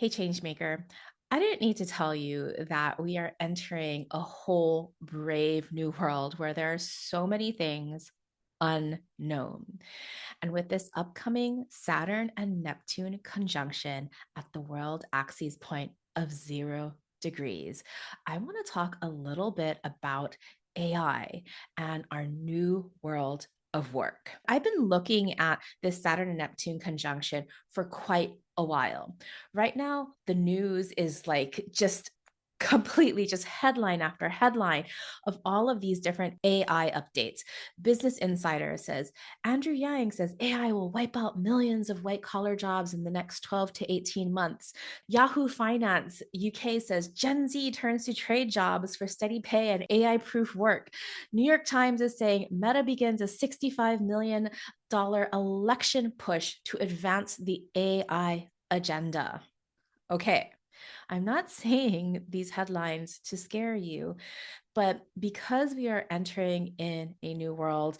Hey, Changemaker. I didn't need to tell you that we are entering a whole brave new world where there are so many things unknown. And with this upcoming Saturn and Neptune conjunction at the world axis point of 0 degrees, I want to talk a little bit about AI and our new world of work. I've been looking at this Saturn and Neptune conjunction for quite a while. Right now, the news is like just completely just headline after headline of all of these different AI updates. Business Insider says Andrew Yang says AI will wipe out millions of white collar jobs in the next 12 to 18 months. Yahoo Finance UK says Gen Z turns to trade jobs for steady pay and AI proof work. New York Times is saying Meta begins a $65 million election push to advance the AI agenda. Okay, I'm not saying these headlines to scare you, but because we are entering in a new world,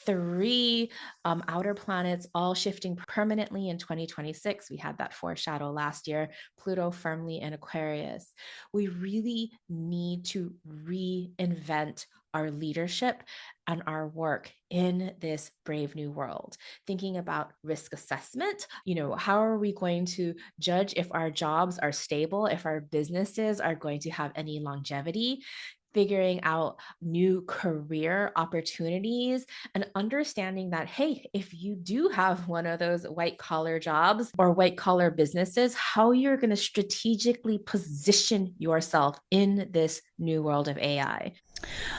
three outer planets all shifting permanently in 2026. We had that foreshadow last year, Pluto firmly in Aquarius. We really need to reinvent our leadership and our work in this brave new world. Thinking about risk assessment, how are we going to judge if our jobs are stable, if our businesses are going to have any longevity? Figuring out new career opportunities and understanding that, hey, if you do have one of those white collar jobs or white collar businesses, how you're going to strategically position yourself in this new world of AI.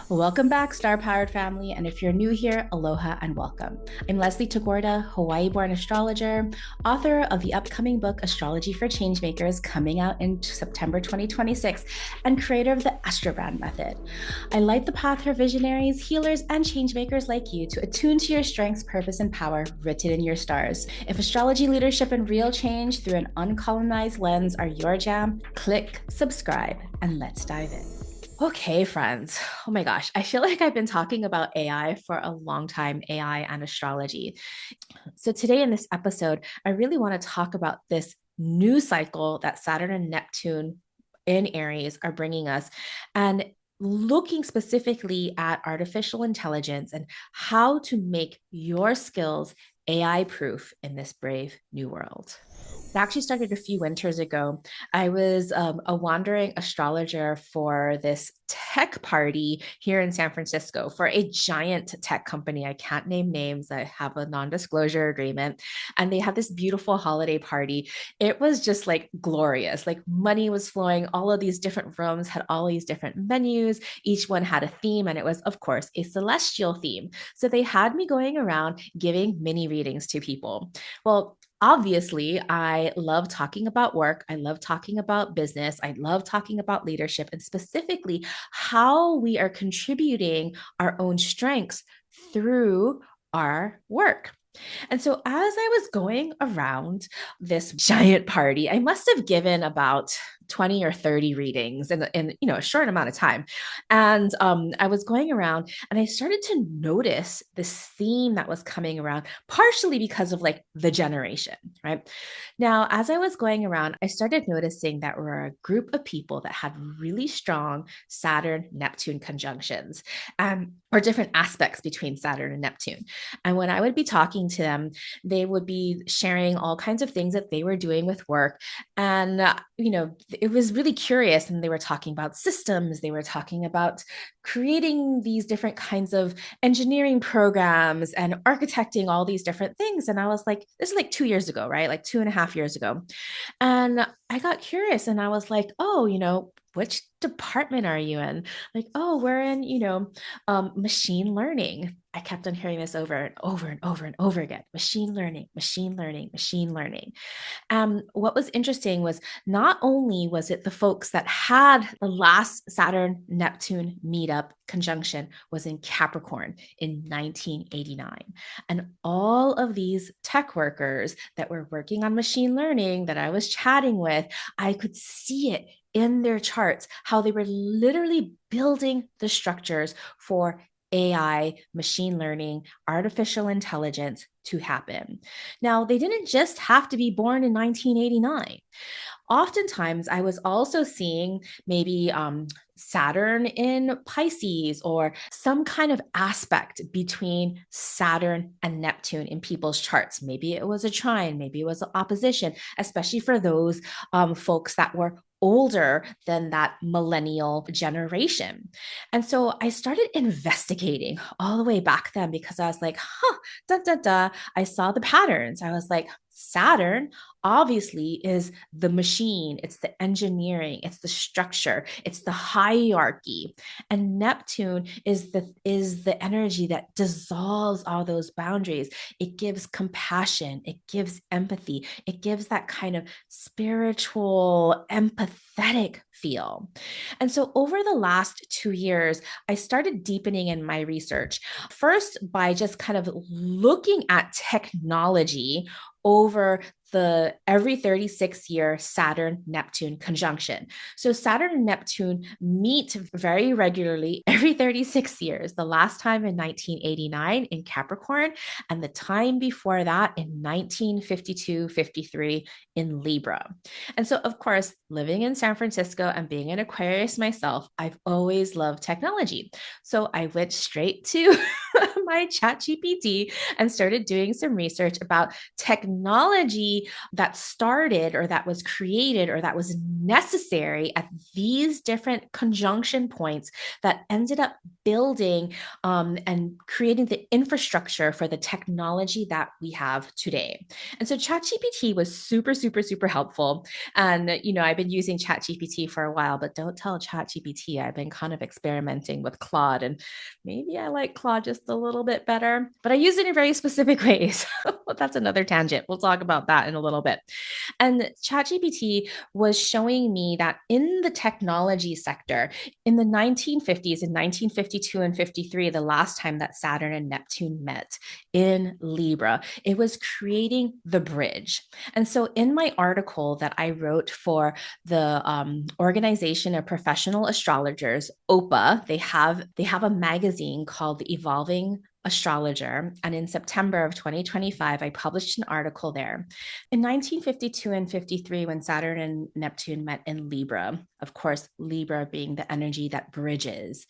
Welcome back, Star Powered family. And if you're new here, aloha and welcome. I'm Leslie Tagorda, Hawaii born astrologer, author of the upcoming book, Astrology for Changemakers, coming out in September 2026, and creator of the Astrobrand Method. I light the path for visionaries, healers, and changemakers like you to attune to your strengths, purpose, and power written in your stars. If astrology, leadership, and real change through an uncolonized lens are your jam, click subscribe and let's dive in. Okay, friends. Oh my gosh. I feel like I've been talking about AI for a long time, AI and astrology. So, today in this episode, I really want to talk about this new cycle that Saturn and Neptune in Aries are bringing us and looking specifically at artificial intelligence and how to make your skills AI proof in this brave new world. It actually started a few winters ago. I was a wandering astrologer for this tech party here in San Francisco for a giant tech company. I can't name names. I have a non-disclosure agreement. And they had this beautiful holiday party. It was just like glorious. Like money was flowing. All of these different rooms had all these different menus. Each one had a theme, and it was, of course, a celestial theme. So they had me going around giving mini readings to people. Well, obviously, I love talking about work. I love talking about business. I love talking about leadership and specifically how we are contributing our own strengths through our work. And so, as I was going around this giant party, I must have given about 20 or 30 readings in a short amount of time. And I was going around and I started to notice this theme that was coming around, partially because of like the generation, right? Now, as I was going around, I started noticing that we were a group of people that had really strong Saturn Neptune conjunctions, or different aspects between Saturn and Neptune. And when I would be talking to them, they would be sharing all kinds of things that they were doing with work. And, it was really curious. And they were talking about systems, they were talking about creating these different kinds of engineering programs and architecting all these different things. And I was like, this is like 2 years ago, right? Like 2.5 years ago. And I got curious and I was like, oh, which department are you in? Like, oh, we're in, machine learning. I kept on hearing this over and over and over and over again. Machine learning, machine learning, machine learning. What was interesting was not only was it the folks that had the last Saturn Neptune meetup conjunction was in Capricorn in 1989. And all of these tech workers that were working on machine learning that I was chatting with, I could see it in their charts, how they were literally building the structures for AI, machine learning, artificial intelligence to happen. Now, they didn't just have to be born in 1989. oftentimes I was also seeing maybe Saturn in Pisces or some kind of aspect between Saturn and Neptune in people's charts. Maybe it was a trine, maybe it was an opposition, especially for those folks that were older than that millennial generation. And so I started investigating all the way back then because I was like, huh, da, da, da. I saw the patterns. I was like, Saturn obviously is the machine, it's the engineering, it's the structure, it's the hierarchy. And Neptune is the energy that dissolves all those boundaries. It gives compassion, it gives empathy, it gives that kind of spiritual, empathetic feel. And so over the last 2 years, I started deepening in my research. First, by just kind of looking at technology over the every 36-year Saturn Neptune conjunction. So Saturn and Neptune meet very regularly every 36 years, the last time in 1989 in Capricorn, and the time before that in 1952-53 in Libra. And so, of course, living in San Francisco and being an Aquarius myself, I've always loved technology. So I went straight to my chat GPT and started doing some research about technology that started or that was created or that was necessary at these different conjunction points that ended up building and creating the infrastructure for the technology that we have today. And so ChatGPT was super, super, super helpful. And, I've been using ChatGPT for a while, but don't tell ChatGPT. I've been kind of experimenting with Claude, and maybe I like Claude just a little bit better, but I use it in very specific ways. Well, that's another tangent. We'll talk about that in a little bit. And ChatGPT was showing me that in the technology sector, in the 1950s, in 1952 and 53, the last time that Saturn and Neptune met in Libra, it was creating the bridge. And so in my article that I wrote for the Organization of Professional Astrologers, OPA, they have a magazine called The Evolving Astrologer. And in September of 2025, I published an article there. In 1952 and 53, when Saturn and Neptune met in Libra, of course, Libra being the energy that bridges,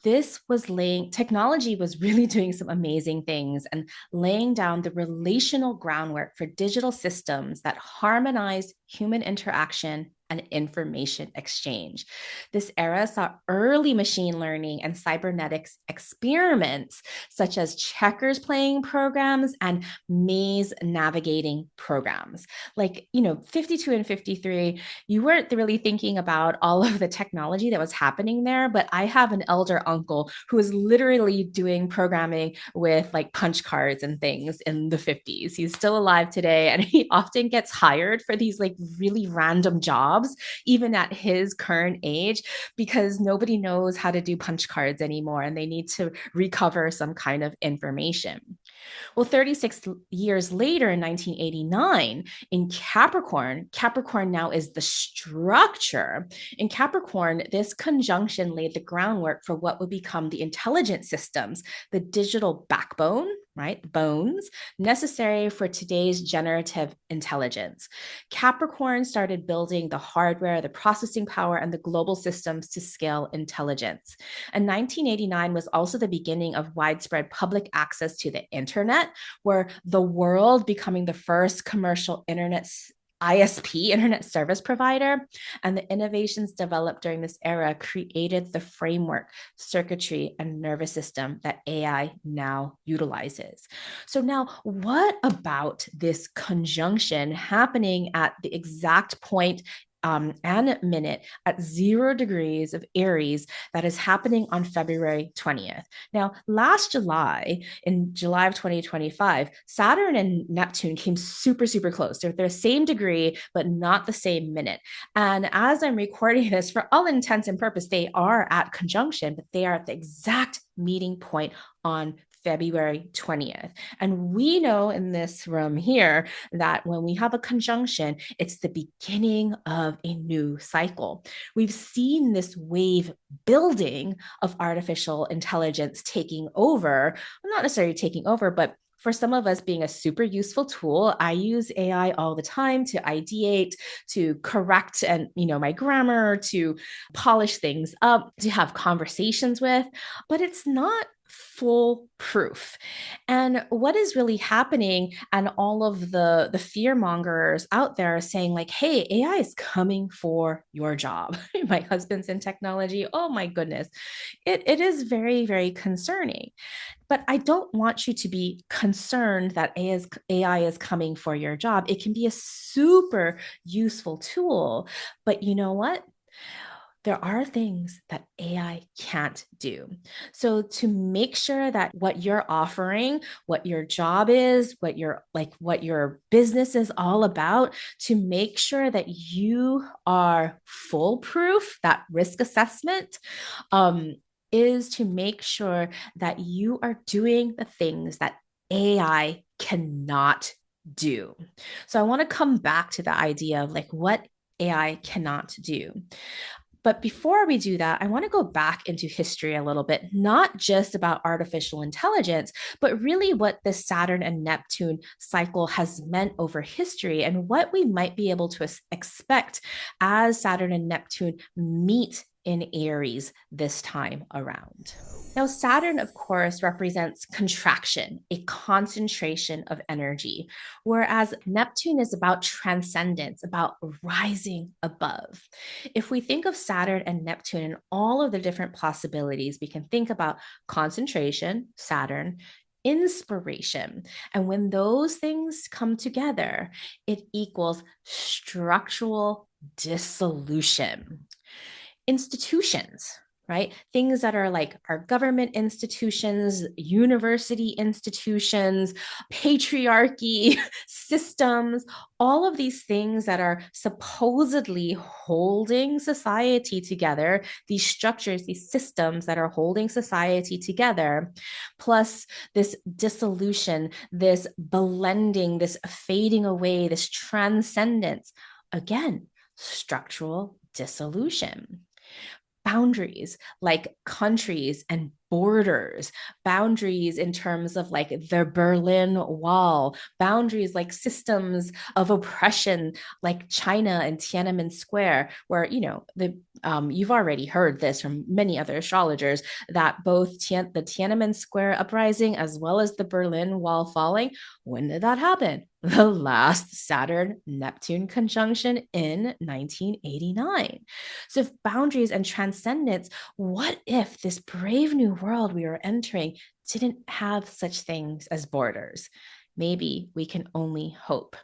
technology was really doing some amazing things and laying down the relational groundwork for digital systems that harmonize human interaction and information exchange. This era saw early machine learning and cybernetics experiments, such as checkers playing programs and maze navigating programs. 52 and 53, you weren't really thinking about all of the technology that was happening there, but I have an elder uncle who is literally doing programming with like punch cards and things in the 50s. He's still alive today, and he often gets hired for these like really random jobs, even at his current age, because nobody knows how to do punch cards anymore and they need to recover some kind of information. Well, 36 years later in 1989, in Capricorn now is the structure. In Capricorn, this conjunction laid the groundwork for what would become the intelligent systems, the digital backbone, right? The bones necessary for today's generative intelligence. Capricorn started building the hardware, the processing power, and the global systems to scale intelligence. And 1989 was also the beginning of widespread public access to the internet, where the world becoming the first commercial internet ISP, internet service provider, and the innovations developed during this era created the framework, circuitry, and nervous system that AI now utilizes. So now, what about this conjunction happening at the exact point and minute at 0 degrees of Aries that is happening on February 20th. Now, last July, in July of 2025, Saturn and Neptune came super, super close. They're the same degree, but not the same minute. And as I'm recording this, for all intents and purposes, they are at conjunction, but they are at the exact meeting point on February 20th. And we know in this room here that when we have a conjunction, it's the beginning of a new cycle. We've seen this wave building of artificial intelligence taking over, well, not necessarily taking over, but for some of us being a super useful tool. I use AI all the time to ideate, to correct and, my grammar, to polish things up, to have conversations with, but it's not foolproof. And what is really happening, and all of the fear mongers out there are saying like, hey, AI is coming for your job. My husband's in technology. Oh my goodness. It is very, very concerning. But I don't want you to be concerned that AI is coming for your job. It can be a super useful tool. But you know what? There are things that AI can't do. So to make sure that what you're offering, what your job is, what your business is all about, to make sure that you are foolproof, that risk assessment, is to make sure that you are doing the things that AI cannot do. So I want to come back to the idea of like what AI cannot do. But before we do that, I want to go back into history a little bit, not just about artificial intelligence, but really what the Saturn and Neptune cycle has meant over history and what we might be able to expect as Saturn and Neptune meet in Aries this time around. Now, Saturn, of course, represents contraction, a concentration of energy, whereas Neptune is about transcendence, about rising above. If we think of Saturn and Neptune and all of the different possibilities, we can think about concentration, Saturn, inspiration. And when those things come together, it equals structural dissolution. Institutions, right? Things that are like our government institutions, university institutions, patriarchy, systems, all of these things that are supposedly holding society together, these structures, these systems that are holding society together, plus this dissolution, this blending, this fading away, this transcendence. Again, structural dissolution. Boundaries like countries and borders, boundaries in terms of like the Berlin Wall, boundaries like systems of oppression like China and Tiananmen Square, where, you've already heard this from many other astrologers that both the Tiananmen Square uprising as well as the Berlin Wall falling, when did that happen? The last Saturn Neptune conjunction in 1989. So, if boundaries and transcendence, what if this brave new world we are entering didn't have such things as borders? Maybe we can only hope.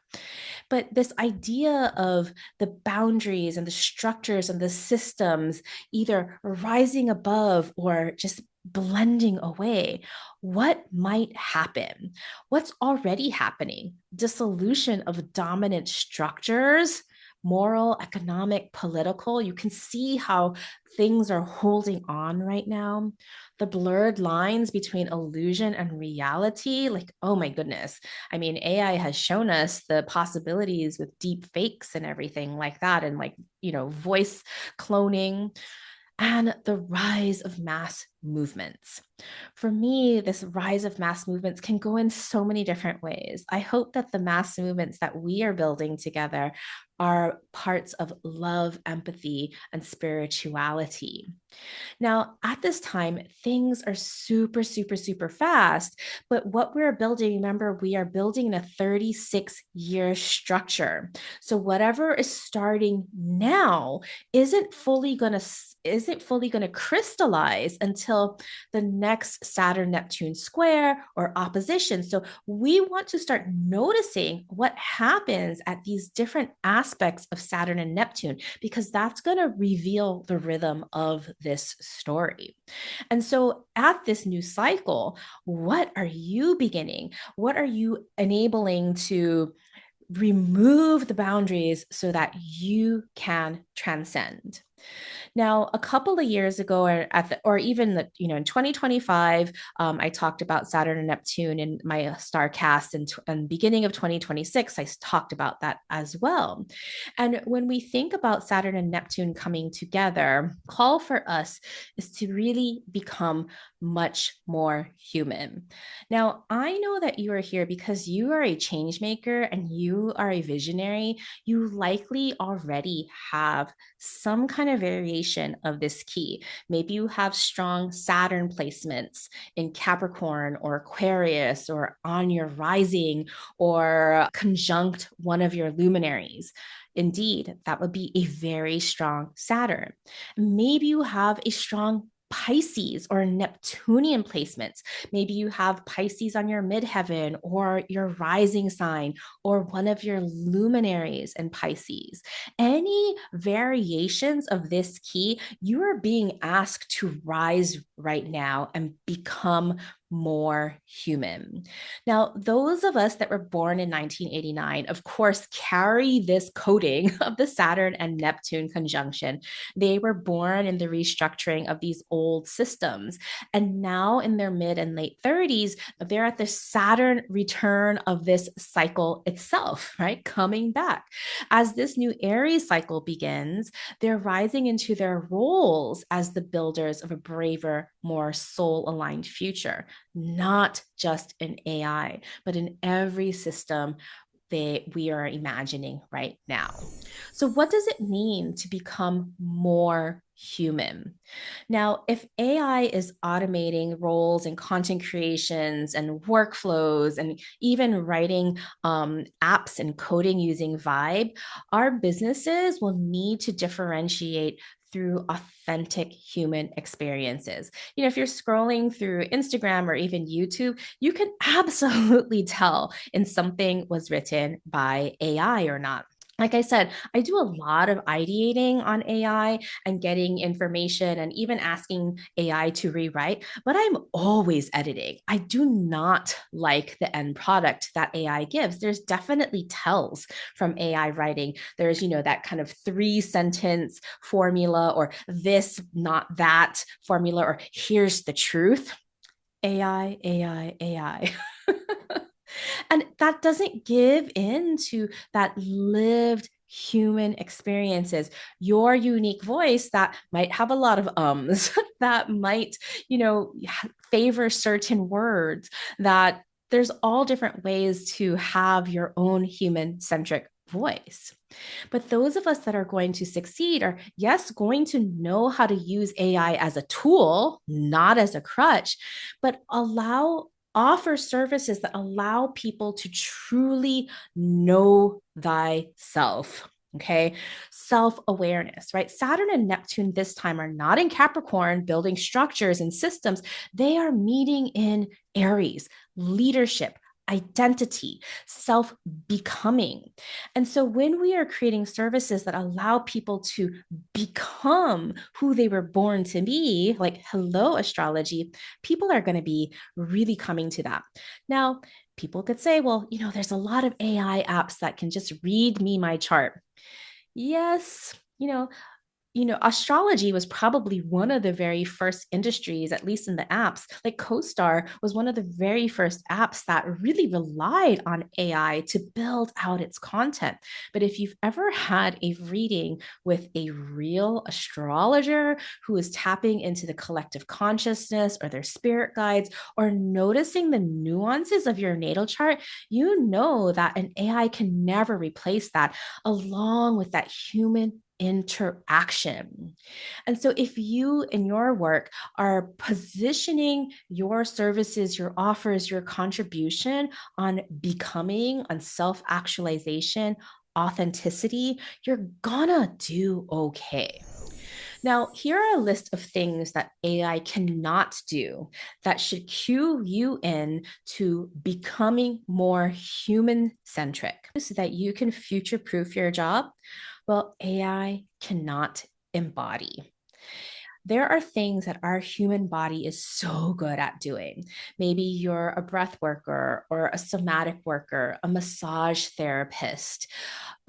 But this idea of the boundaries and the structures and the systems either rising above or just blending away, what might happen? What's already happening? Dissolution of dominant structures, moral, economic, political. You can see how things are holding on right now. The blurred lines between illusion and reality, like, oh my goodness. I mean, AI has shown us the possibilities with deep fakes and everything like that, and like, voice cloning, and the rise of mass movements. For me, this rise of mass movements can go in so many different ways. I hope that the mass movements that we are building together are parts of love, empathy, and spirituality. Now, at this time, things are super, super, super fast. But what we're building, remember, we are building a 36-year structure. So whatever is starting now isn't fully going to crystallize until the next Saturn Neptune square or opposition. So we want to start noticing what happens at these different aspects of Saturn and Neptune, because that's going to reveal the rhythm of this story. And so at this new cycle, what are you beginning? What are you enabling to remove the boundaries so that you can transcend? Now, a couple of years ago, or even in 2025, I talked about Saturn and Neptune in my star cast, and beginning of 2026, I talked about that as well. And when we think about Saturn and Neptune coming together, call for us is to really become much more human. Now, I know that you are here because you are a change maker and you are a visionary. You likely already have some kind of variation of this key. Maybe you have strong Saturn placements in Capricorn or Aquarius or on your rising or conjunct one of your luminaries. Indeed, that would be a very strong Saturn. Maybe you have a strong Pisces or Neptunian placements. Maybe you have Pisces on your midheaven or your rising sign or one of your luminaries in Pisces. Any variations of this key, you are being asked to rise right now and become more human. Now, those of us that were born in 1989, of course, carry this coding of the Saturn and Neptune conjunction. They were born in the restructuring of these old systems. And now in their mid and late 30s, they're at the Saturn return of this cycle itself, right? Coming back. As this new Aries cycle begins, they're rising into their roles as the builders of a braver, more soul aligned future, not just in AI, but in every system we are imagining right now. So, what does it mean to become more human? Now, if AI is automating roles and content creations and workflows and even writing apps and coding using Vibe, our businesses will need to differentiate through authentic human experiences. If you're scrolling through Instagram or even YouTube, you can absolutely tell if something was written by AI or not. Like I said, I do a lot of ideating on AI and getting information and even asking AI to rewrite, but I'm always editing. I do not like the end product that AI gives. There's definitely tells from AI writing. There's, that kind of 3 sentence formula or this, not that formula, or here's the truth. AI, AI, AI. And that doesn't give in to that lived human experiences, your unique voice that might have a lot of ums, that might, favor certain words, that there's all different ways to have your own human centric voice. But those of us that are going to succeed are, yes, going to know how to use AI as a tool, not as a crutch, but offer services that allow people to truly know thyself. Okay. Self awareness, right? Saturn and Neptune this time are not in Capricorn building structures and systems. They are meeting in Aries, leadership, identity, self becoming. And so when we are creating services that allow people to become who they were born to be, like hello, astrology, people are going to be really coming to that. Now, people could say, well, there's a lot of AI apps that can just read me my chart. Yes, astrology was probably one of the very first industries, at least in the apps. Like CoStar was one of the very first apps that really relied on AI to build out its content. But if you've ever had a reading with a real astrologer who is tapping into the collective consciousness or their spirit guides or noticing the nuances of your natal chart, you know that an AI can never replace that, along with that human interaction. And so, if you in your work are positioning your services, your offers, your contribution on becoming, on self actualization, authenticity, you're gonna do okay. Now, here are a list of things that AI cannot do that should cue you in to becoming more human centric so that you can future proof your job. Well, AI cannot embody. There are things that our human body is so good at doing. Maybe you're a breath worker or a somatic worker, a massage therapist.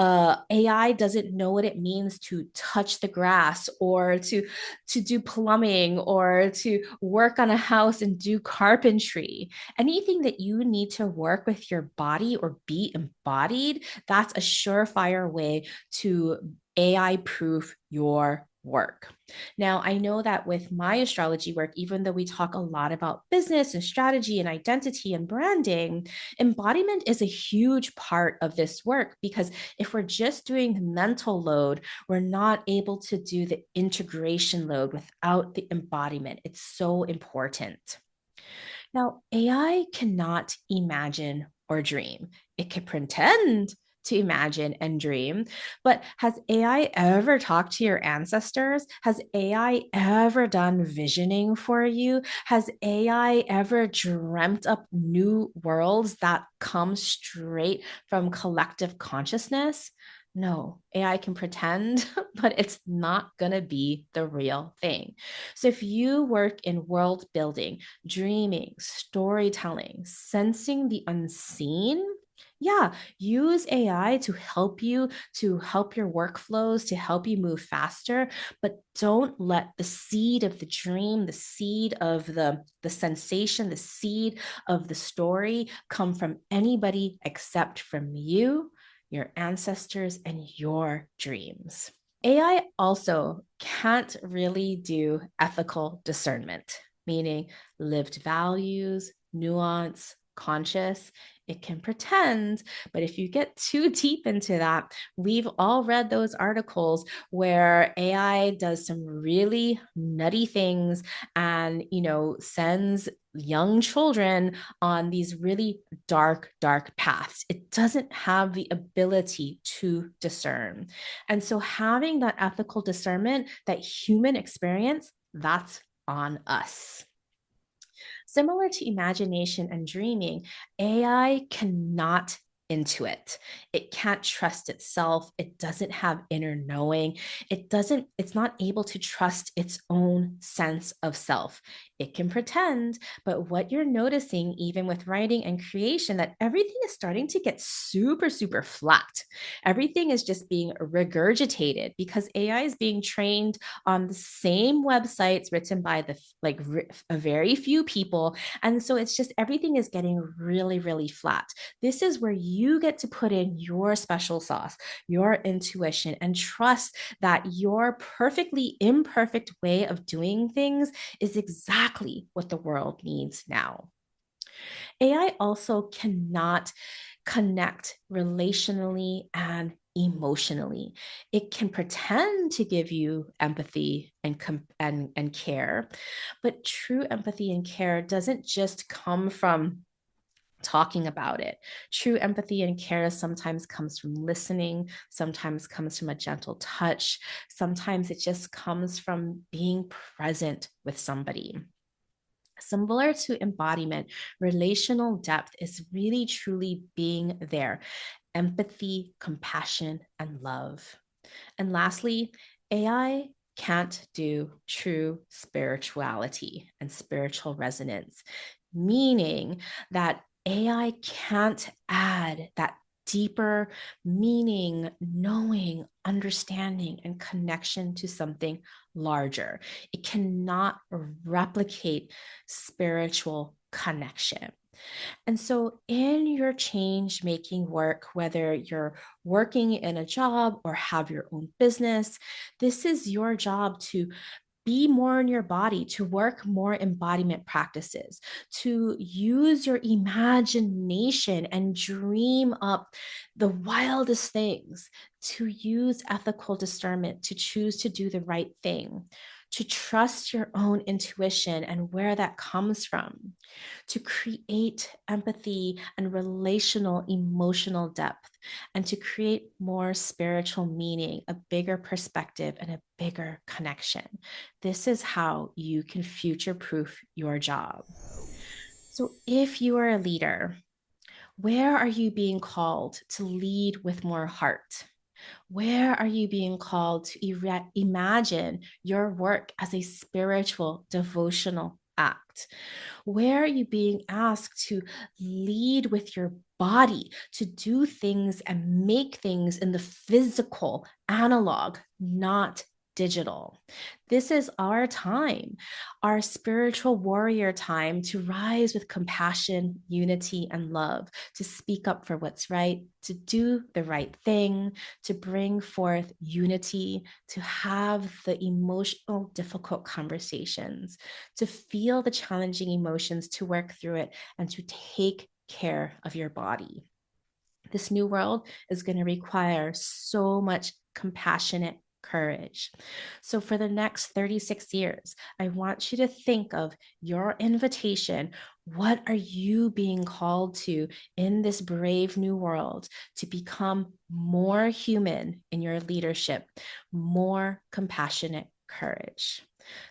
AI doesn't know what it means to touch the grass or to do plumbing or to work on a house and do carpentry. Anything that you need to work with your body or be embodied, that's a surefire way to AI proof your work. Now, I know that with my astrology work, even though we talk a lot about business and strategy and identity and branding, embodiment is a huge part of this work because if we're just doing the mental load, we're not able to do the integration load without the embodiment. It's so important. Now, AI cannot imagine or dream. It can pretend to imagine and dream, but has AI ever talked to your ancestors? Has AI ever done visioning for you? Has AI ever dreamt up new worlds that come straight from collective consciousness? No, AI can pretend, but it's not going to be the real thing. So if you work in world building, dreaming, storytelling, sensing the unseen, yeah, use AI to help your workflows, to help you move faster, but don't let the seed of the dream, the seed of the sensation, the seed of the story come from anybody except from you, your ancestors, and your dreams. AI also can't really do ethical discernment, meaning lived values, nuance, conscious. It can pretend, but if you get too deep into that, we've all read those articles where AI does some really nutty things and, sends young children on these really dark, dark paths. It doesn't have the ability to discern. And so having that ethical discernment, that human experience, that's on us. Similar to imagination and dreaming, AI cannot intuit. It can't trust itself. It doesn't have inner knowing. It's not able to trust its own sense of self. It can pretend, but what you're noticing, even with writing and creation, that everything is starting to get super, super flat. Everything is just being regurgitated because AI is being trained on the same websites written by a very few people. And so it's just everything is getting really, really flat. This is where you get to put in your special sauce, your intuition, and trust that your perfectly imperfect way of doing things is exactly what the world needs now. AI also cannot connect relationally and emotionally. It can pretend to give you empathy and care, but true empathy and care doesn't just come from talking about it. True empathy and care sometimes comes from listening, sometimes comes from a gentle touch, sometimes it just comes from being present with somebody. Similar to embodiment, relational depth is really truly being there, empathy, compassion, and love. And lastly, AI can't do true spirituality and spiritual resonance, meaning that AI can't add that deeper meaning, knowing, understanding, and connection to something larger. It cannot replicate spiritual connection. And so, in your change making work, whether you're working in a job or have your own business, this is your job to be more in your body, to work more embodiment practices, to use your imagination and dream up the wildest things, to use ethical discernment, to choose to do the right thing, to trust your own intuition and where that comes from, to create empathy and relational emotional depth, and to create more spiritual meaning, a bigger perspective, and a bigger connection. This is how you can future proof your job. So, if you are a leader, where are you being called to lead with more heart? Where are you being called to imagine your work as a spiritual devotional act? Where are you being asked to lead with your body, to do things and make things in the physical analog, not digital. This is our time, our spiritual warrior time to rise with compassion, unity, and love, to speak up for what's right, to do the right thing, to bring forth unity, to have the emotional, difficult conversations, to feel the challenging emotions, to work through it, and to take care of your body. This new world is going to require so much compassionate courage. So, for the next 36 years, I want you to think of your invitation. What are you being called to in this brave new world to become more human in your leadership, more compassionate courage?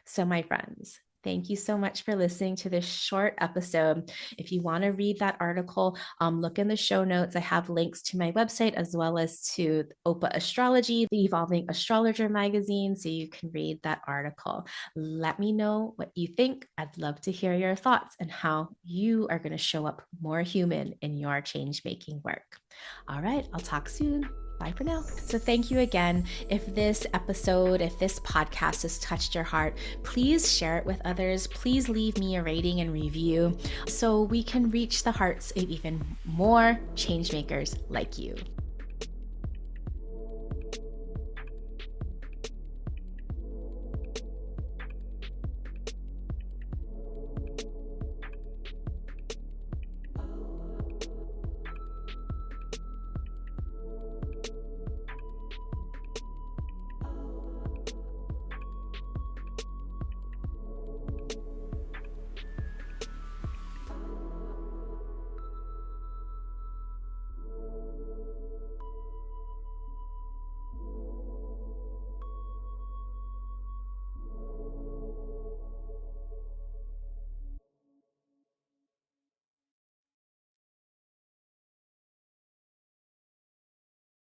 So, my friends, thank you so much for listening to this short episode. If you want to read that article, look in the show notes. I have links to my website as well as to OPA Astrology, the Evolving Astrologer magazine, so you can read that article. Let me know what you think. I'd love to hear your thoughts and how you are going to show up more human in your change-making work. All right, I'll talk soon. Bye for now. So thank you again. If this episode, if this podcast has touched your heart, please share it with others. Please leave me a rating and review so we can reach the hearts of even more change makers like you.